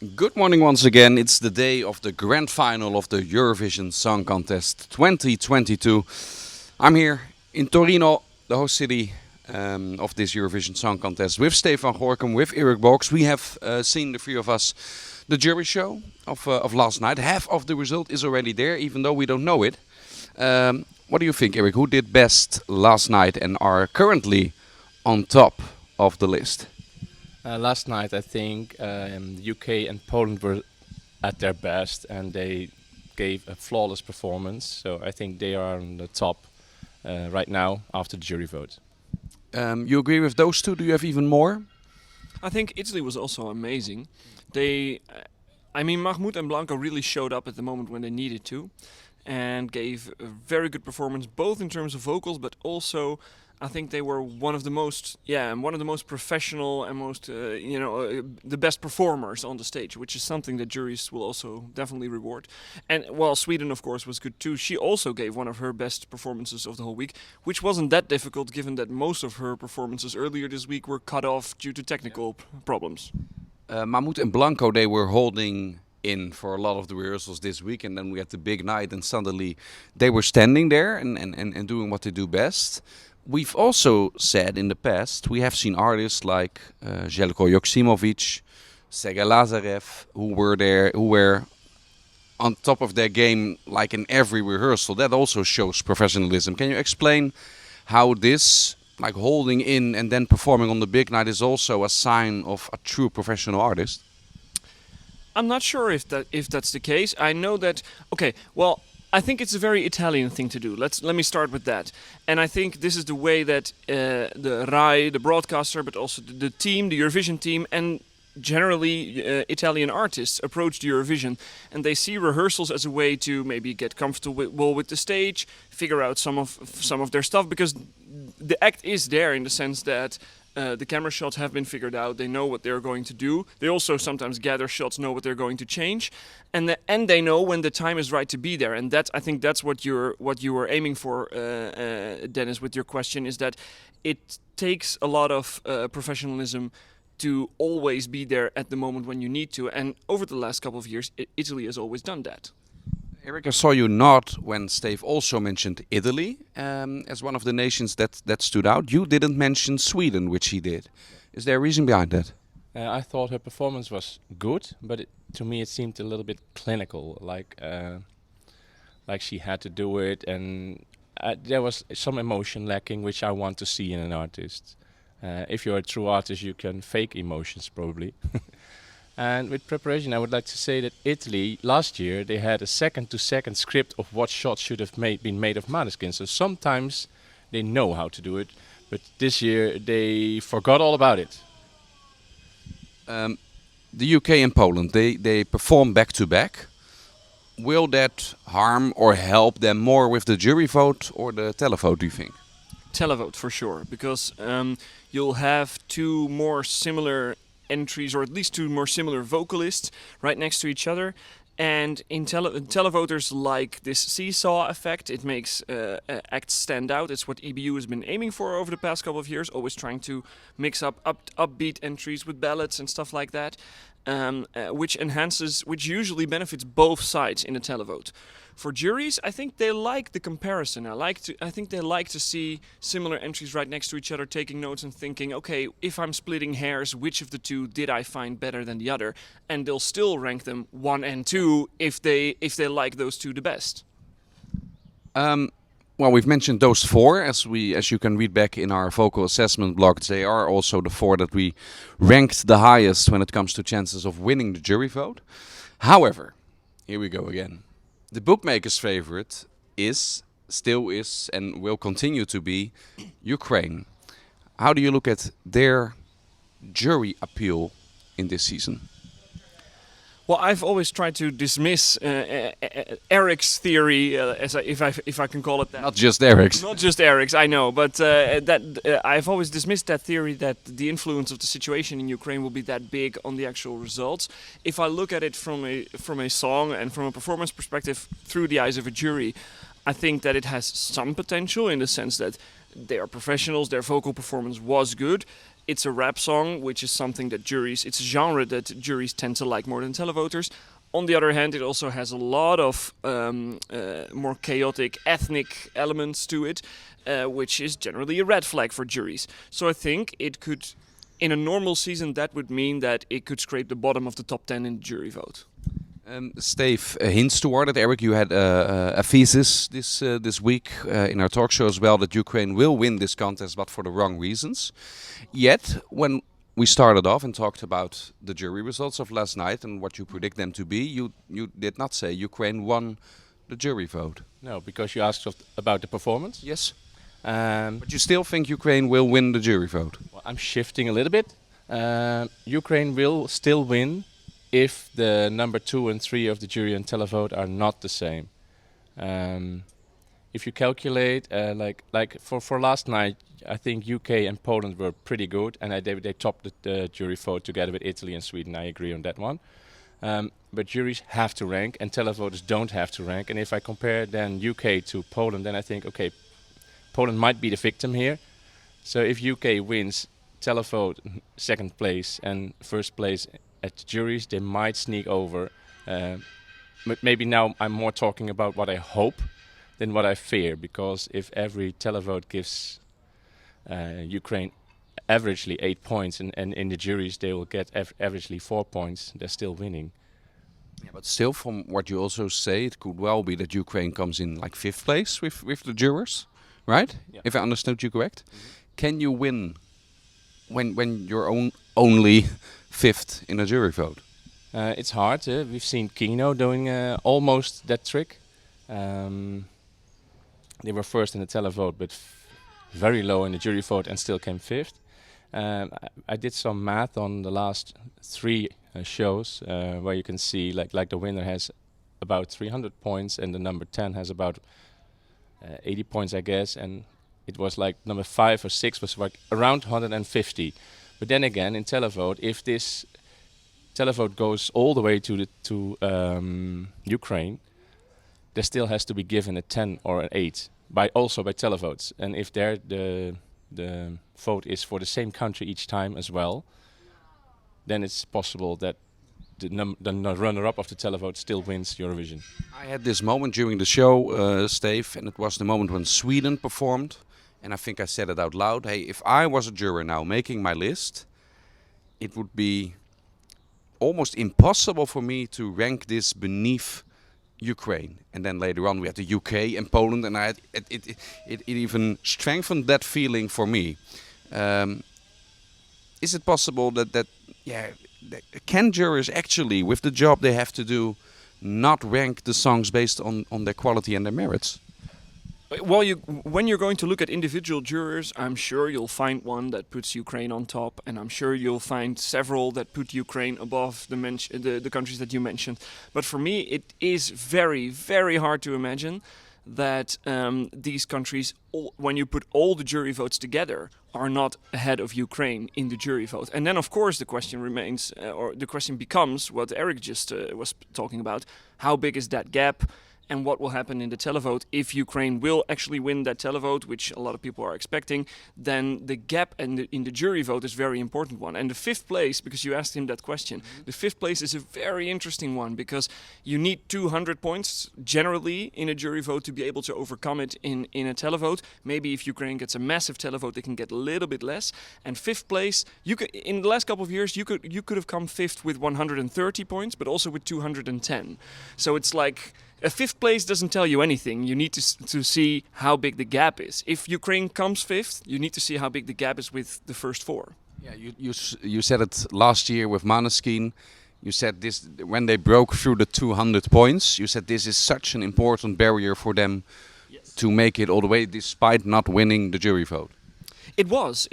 Good morning once again. It's the day of the grand final of the Eurovision Song Contest 2022. I'm here in Torino, the host city of this Eurovision Song Contest, with Stefan Gorkum, with Eric Box. We have seen, the three of us, the jury show of last night. Half of the result is already there, even though we don't know it. What do you think, Eric? Who did best last night and are currently on top of the list? Last night, I think the UK and Poland were at their best, and they gave a flawless performance. So I think they are on the top right now after the jury vote. You agree with those two? Do you have even more? I think Italy was also amazing. Mahmoud and Blanco really showed up at the moment when they needed to, and gave a very good performance, both in terms of vocals, but also I think they were one of the most professional and most, the best performers on the stage, which is something that juries will also definitely reward. And while Sweden, of course, was good too, she also gave one of her best performances of the whole week, which wasn't that difficult given that most of her performances earlier this week were cut off due to technical problems. Mahmoud and Blanco, they were holding in for a lot of the rehearsals this week, and then we had the big night, and suddenly they were standing there and doing what they do best. We've also said in the past, we have seen artists like Zeljko Joksimovic, Sega Lazarev, who were on top of their game like in every rehearsal. That also shows professionalism. Can you explain how this, like holding in and then performing on the big night, is also a sign of a true professional artist? I'm not sure if that's the case. I know that. Okay, well, I think it's a very Italian thing to do. Let me start with that. And I think this is the way that the RAI, the broadcaster, but also the team, the Eurovision team, and generally Italian artists approach the Eurovision, and they see rehearsals as a way to maybe get comfortable with the stage, figure out some of their stuff, because the act is there in the sense that the camera shots have been figured out. They know what they're going to do. They also sometimes gather shots, know what they're going to change, and they know when the time is right to be there. And I think that's what you were aiming for, Dennis, with your question, is that it takes a lot of professionalism to always be there at the moment when you need to. And over the last couple of years, Italy has always done that. Eric, I saw you nod when Steve also mentioned Italy as one of the nations that stood out. You didn't mention Sweden, which he did. Is there a reason behind that? I thought her performance was good, but to me it seemed a little bit clinical, like she had to do it, and there was some emotion lacking, which I want to see in an artist. If you're a true artist, you can fake emotions probably. And with preparation, I would like to say that Italy, last year, they had a second-to-second script of what shots should have been made of Måneskin. So sometimes they know how to do it, but this year they forgot all about it. The UK and Poland, they perform back-to-back. Will that harm or help them more with the jury vote or the televote, do you think? Televote for sure, because you'll have two more similar entries, or at least two more similar vocalists right next to each other, and in televoters like this seesaw effect. It makes acts stand out. It's what EBU has been aiming for over the past couple of years, always trying to mix up upbeat entries with ballads and stuff like that, which usually benefits both sides in a televote. For juries, I think they like the comparison. I think they like to see similar entries right next to each other, taking notes and thinking, okay, if I'm splitting hairs, which of the two did I find better than the other? And they'll still rank them 1 and 2 if they like those two the best. Well, we've mentioned those four, as you can read back in our vocal assessment blog. They are also the four that we ranked the highest when it comes to chances of winning the jury vote. However, here we go again. The bookmakers' favorite still is, and will continue to be Ukraine. How do you look at their jury appeal in this season? Well, I've always tried to dismiss Eric's theory, if I can call it that. Not just Eric's. Not just Eric's, I know, but I've always dismissed that theory that the influence of the situation in Ukraine will be that big on the actual results. If I look at it from a song and from a performance perspective through the eyes of a jury, I think that it has some potential in the sense that they are professionals, their vocal performance was good. it's a rap song, which is something that it's a genre that juries tend to like more than televoters. On the other hand, it also has a lot of more chaotic ethnic elements to it, which is generally a red flag for juries. So I think it could, in a normal season, that would mean that it could scrape the bottom of the top 10 in the jury vote. Steve, hints toward it. Eric, you had a thesis this week in our talk show as well that Ukraine will win this contest, but for the wrong reasons. Yet, when we started off and talked about the jury results of last night and what you predict them to be, you did not say Ukraine won the jury vote. No, because you asked about the performance. Yes. Um, But you still think Ukraine will win the jury vote? well, I'm shifting a little bit. Ukraine will still win if the number 2 and 3 of the jury and televote are not the same. If you calculate, like for last night, I think UK and Poland were pretty good, and they topped the jury vote together with Italy and Sweden. I agree on that one. But juries have to rank, and televoters don't have to rank. And if I compare then UK to Poland, then I think, okay, Poland might be the victim here. So if UK wins televote second place and first place at the juries, they might sneak over. But maybe now I'm more talking about what I hope than what I fear, because if every televote gives Ukraine averagely 8 points, and in the juries they will get averagely 4 points, they're still winning. Yeah, but still, from what you also say, it could well be that Ukraine comes in like 5th place with the jurors, right? Yeah. If I understood you correct. Can you win when you're only 5th in a jury vote? It's hard. We've seen Kino doing almost that trick. They were first in the televote, but very low in the jury vote, and still came 5th. I did some math on the last 3 shows, where you can see like the winner has about 300 points, and the number 10 has about 80 points, I guess, and it was like number 5 or 6 was like around 150. But then again, in televote, if this televote goes all the way to Ukraine, there still has to be given a 10 or an 8 by televotes. And if the vote is for the same country each time as well, then it's possible that the runner-up of the televote still wins Eurovision. I had this moment during the show, Steve, and it was the moment when Sweden performed. And I think I said it out loud. Hey, if I was a juror now making my list, it would be almost impossible for me to rank this beneath Ukraine. And then later on we had the UK and Poland, and it even strengthened that feeling for me. Is it possible that can jurors actually, with the job they have to do, not rank the songs based on their quality and their merits? Well, when you're going to look at individual jurors, I'm sure you'll find one that puts Ukraine on top, and I'm sure you'll find several that put Ukraine above the countries that you mentioned. But for me, it is very, very hard to imagine that these countries, when you put all the jury votes together, are not ahead of Ukraine in the jury vote. And then, of course, the question remains, or the question becomes what Eric just was talking about: how big is that gap? And what will happen in the televote if Ukraine will actually win that televote, which a lot of people are expecting? Then the gap in the jury vote is a very important one. And the 5th place, because you asked him that question, the 5th place is a very interesting one, because you need 200 points generally in a jury vote to be able to overcome it in a televote. Maybe if Ukraine gets a massive televote, they can get a little bit less. And 5th place, in the last couple of years, you could have come 5th with 130 points, but also with 210. So it's like, a 5th place doesn't tell you anything. You need to see how big the gap is. If Ukraine comes 5th, you need to see how big the gap is with the first 4. Yeah, you said it last year with Måneskin. You said this when they broke through the 200 points. You said this is such an important barrier for them to make it all the way, despite not winning the jury vote. It was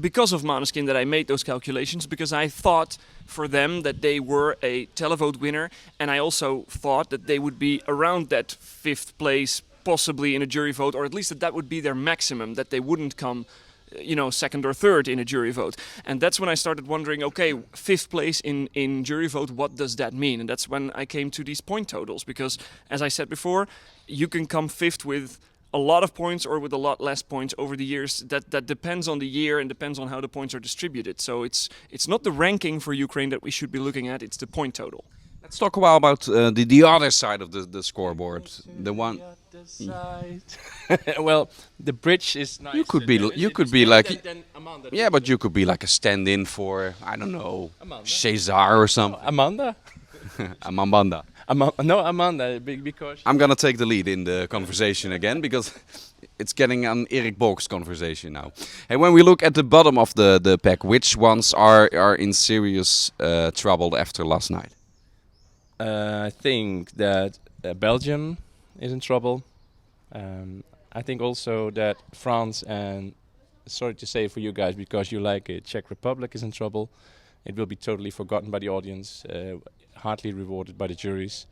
because of Måneskin that I made those calculations, because I thought for them that they were a televote winner, and I also thought that they would be around that 5th place, possibly in a jury vote, or at least that would be their maximum, that they wouldn't come, 2nd or 3rd in a jury vote. And that's when I started wondering, okay, 5th place in jury vote, what does that mean? And that's when I came to these point totals, because as I said before, you can come 5th with a lot of points or with a lot less points over the years. That depends on the year and depends on how the points are distributed. So it's not the ranking for Ukraine that we should be looking at, it's the point total. Let's talk a while about the other side of the scoreboard. The one Well, the bridge is nice. you could be like yeah, but you could be like a stand-in for I don't know Amanda. Cesar or something. Amanda? Amanda. No, Amanda, because I'm gonna take the lead in the conversation again because it's getting an Erik Bolk's conversation now. And when we look at the bottom of the pack, which ones are in serious trouble after last night? I think that Belgium is in trouble. I think also that France and, sorry to say for you guys because you like it, Czech Republic is in trouble. It will be totally forgotten by the audience, hardly rewarded by the juries.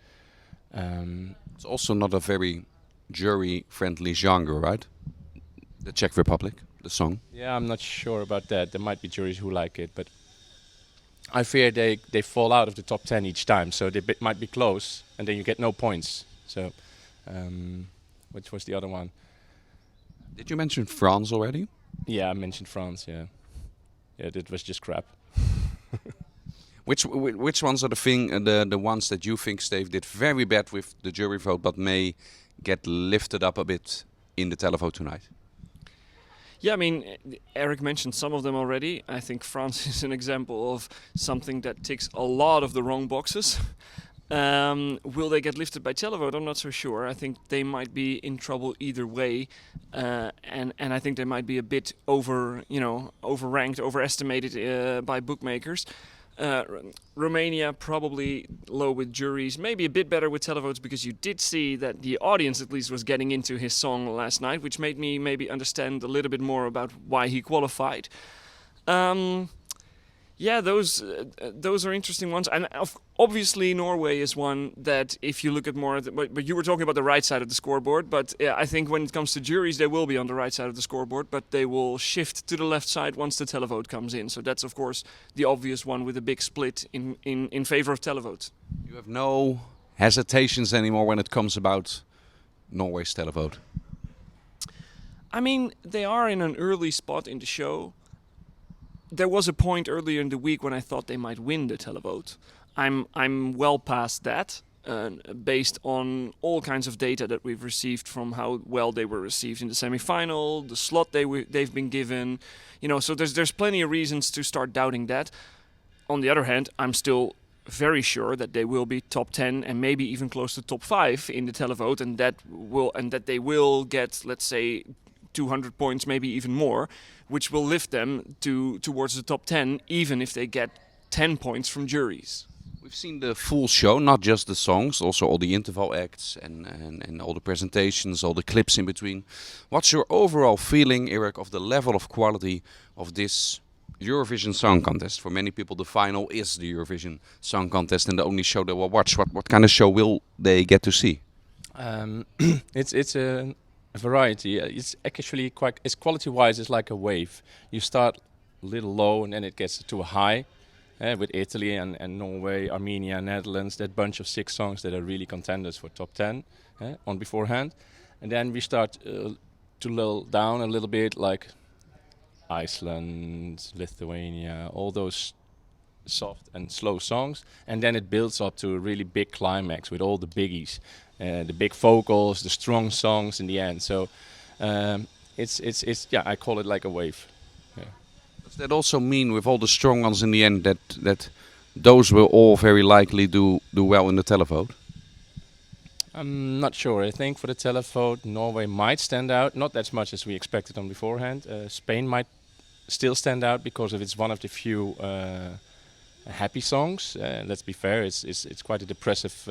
It's also not a very jury-friendly genre, right? The Czech Republic, the song. Yeah, I'm not sure about that. There might be juries who like it, but I fear they fall out of the top 10 each time, so they might be close, and then you get no points. So, which was the other one? Did you mention France already? Yeah, I mentioned France. Yeah, that was just crap. Which ones are the ones that you think Steve did very bad with the jury vote, but may get lifted up a bit in the televote tonight? Yeah, I mean, Eric mentioned some of them already. I think France is an example of something that ticks a lot of the wrong boxes. Will they get lifted by televote? I'm not so sure. I think they might be in trouble either way, and I think they might be a bit overranked, overestimated by bookmakers. Romania probably low with juries, maybe a bit better with televotes because you did see that the audience at least was getting into his song last night, which made me maybe understand a little bit more about why he qualified. Yeah, those are interesting ones, and obviously Norway is one that if you look at more, but you were talking about the right side of the scoreboard. But I think when it comes to juries, they will be on the right side of the scoreboard, but they will shift to the left side once the televote comes in. So that's of course the obvious one with a big split in favor of televote. You have no hesitations anymore when it comes about Norway's televote. I mean, they are in an early spot in the show. There was a point earlier in the week when I thought they might win the televote. I'm well past that, based on all kinds of data that we've received from how well they were received in the semi-final, the slot they've been given, So there's plenty of reasons to start doubting that. On the other hand, I'm still very sure that they will be top 10 and maybe even close to top 5 in the televote, and that they will get, let's say, 200 points, maybe even more, which will lift them towards the top 10, even if they get 10 points from juries. We've seen the full show, not just the songs, also all the interval acts and all the presentations, all the clips in between. What's your overall feeling, Erik, of the level of quality of this Eurovision Song Contest? For many people, the final is the Eurovision Song Contest and the only show they will watch. What kind of show will they get to see? It's a variety. It's actually it's quality-wise, it's like a wave. You start a little low and then it gets to a high. With Italy and Norway, Armenia, Netherlands, that bunch of 6 songs that are really contenders for top 10 on beforehand. And then we start to lull down a little bit, like Iceland, Lithuania, all those soft and slow songs. And then it builds up to a really big climax with all the biggies, the big vocals, the strong songs in the end. So it's I call it like a wave. Does that also mean, with all the strong ones in the end, that those will all very likely do well in the televote? I'm not sure. I think for the televote, Norway might stand out, not as much as we expected on beforehand. Spain might still stand out because it's one of the few happy songs. Let's be fair, it's quite a depressive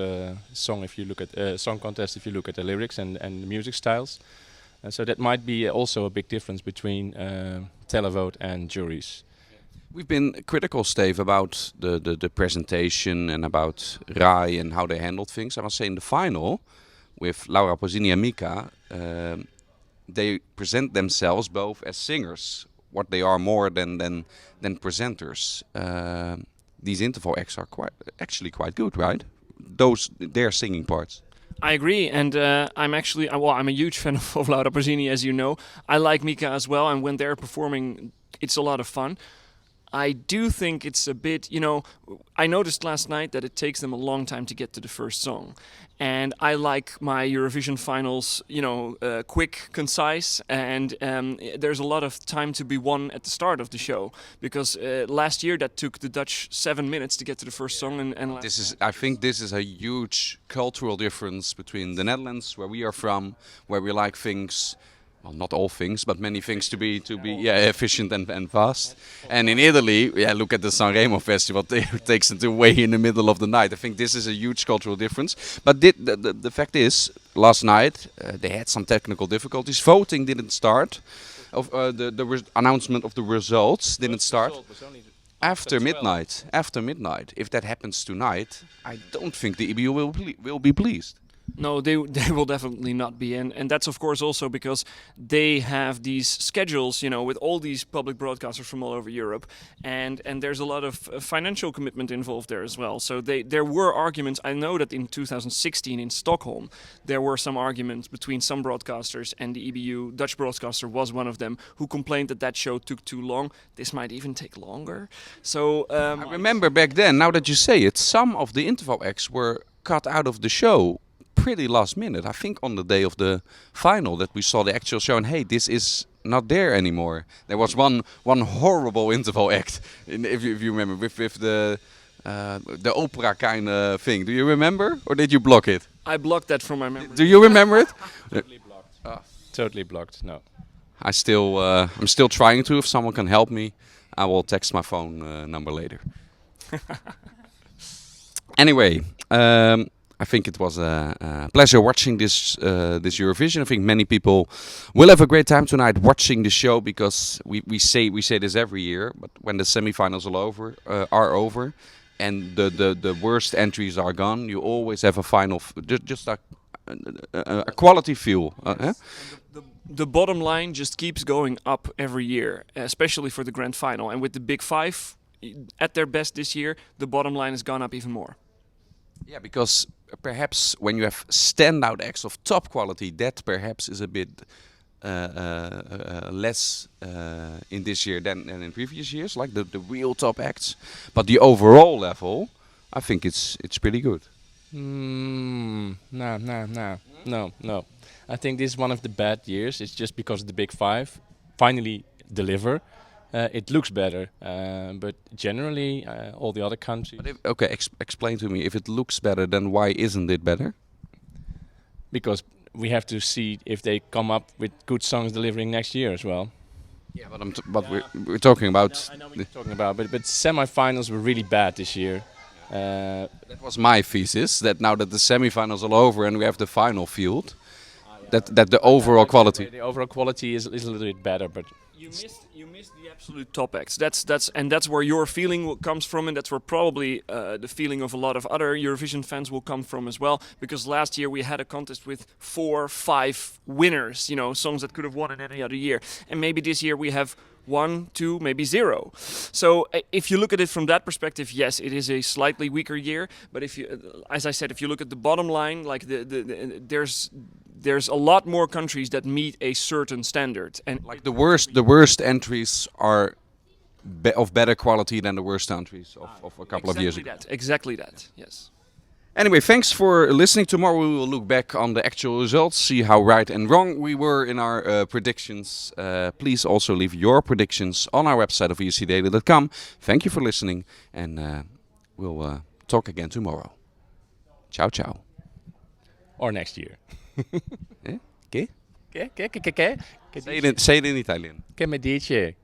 song if you look at song contest. If you look at the lyrics and the music styles. So that might be also a big difference between televote and juries. We've been critical, Steve, about the presentation and about Rai and how they handled things. I must say, in the final, with Laura Pausini and Mika, they present themselves both as singers, what they are more than presenters. These interval acts are actually quite good, right? Their singing parts. I agree, and I'm actually well. I'm a huge fan of Laura Pausini, as you know. I like Mika as well, and when they're performing, it's a lot of fun. I do think it's a bit, I noticed last night that it takes them a long time to get to the first song. And I like my Eurovision finals, quick, concise, and there's a lot of time to be won at the start of the show. Because last year that took the Dutch 7 minutes to get to the first song. And I think this is a huge cultural difference between the Netherlands, where we are from, where we like things, well, not all things, but many things to be efficient and fast. And in Italy, look at the Sanremo festival. It takes it away in the middle of the night. I think this is a huge cultural difference. But the fact is, last night they had some technical difficulties. Voting didn't start. The announcement of the results didn't start after midnight. After midnight. If that happens tonight, I don't think the EBU will be pleased. No, they will definitely not be, and that's of course also because they have these schedules, with all these public broadcasters from all over Europe, and there's a lot of financial commitment involved there as well. So there were arguments. I know that in 2016 in Stockholm, there were some arguments between some broadcasters and the EBU. Dutch broadcaster was one of them who complained that show took too long. This might even take longer. So I remember back then. Now that you say it, some of the interval acts were cut out of the show pretty last minute. I think on the day of the final that we saw the actual show, and hey, this is not there anymore. There was one horrible interval act, if you remember, with the opera kind of thing. Do you remember, or did you block it? I blocked that from my memory. Do you remember it? Totally blocked. Totally blocked. No. I'm still trying to. If someone can help me, I will text my phone number later. Anyway. I think it was a pleasure watching this Eurovision. I think many people will have a great time tonight watching the show, because we say this every year, but when the semifinals are over, and the worst entries are gone, you always have a final, just a quality feel. The bottom line just keeps going up every year, especially for the grand final. And with the Big Five at their best this year, the bottom line has gone up even more. Yeah, because perhaps when you have standout acts of top quality, that perhaps is a bit less in this year than in previous years, like the real top acts. But the overall level, I think it's pretty good. No. I think this is one of the bad years. It's just because the Big Five finally deliver. It looks better, but generally all the other countries. But explain to me, if it looks better, then why isn't it better? Because we have to see if they come up with good songs delivering next year as well. Yeah, but we're talking about. I know what you're talking about, but semi-finals were really bad this year. That was my thesis. That now that the semi-finals are over and we have the final field, that the overall quality. The overall quality is a little bit better, but. You missed the absolute top acts. That's where your feeling comes from, and that's where probably the feeling of a lot of other Eurovision fans will come from as well. Because last year we had a contest with 4, 5 winners, songs that could have won in any other year, and maybe this year we have 1, 2, maybe 0. So if you look at it from that perspective, yes, it is a slightly weaker year. But if you, as I said, if you look at the bottom line, like there's a lot more countries that meet a certain standard, and like the worst entries are of better quality than the worst entries of a couple of years ago. Exactly that. Yes. Anyway, thanks for listening. Tomorrow we will look back on the actual results, see how right and wrong we were in our predictions. Please also leave your predictions on our website of escdaily.com. Thank you for listening, and we'll talk again tomorrow. Ciao, ciao. Or next year. Che? Che? Say it in Italian. Che me dice?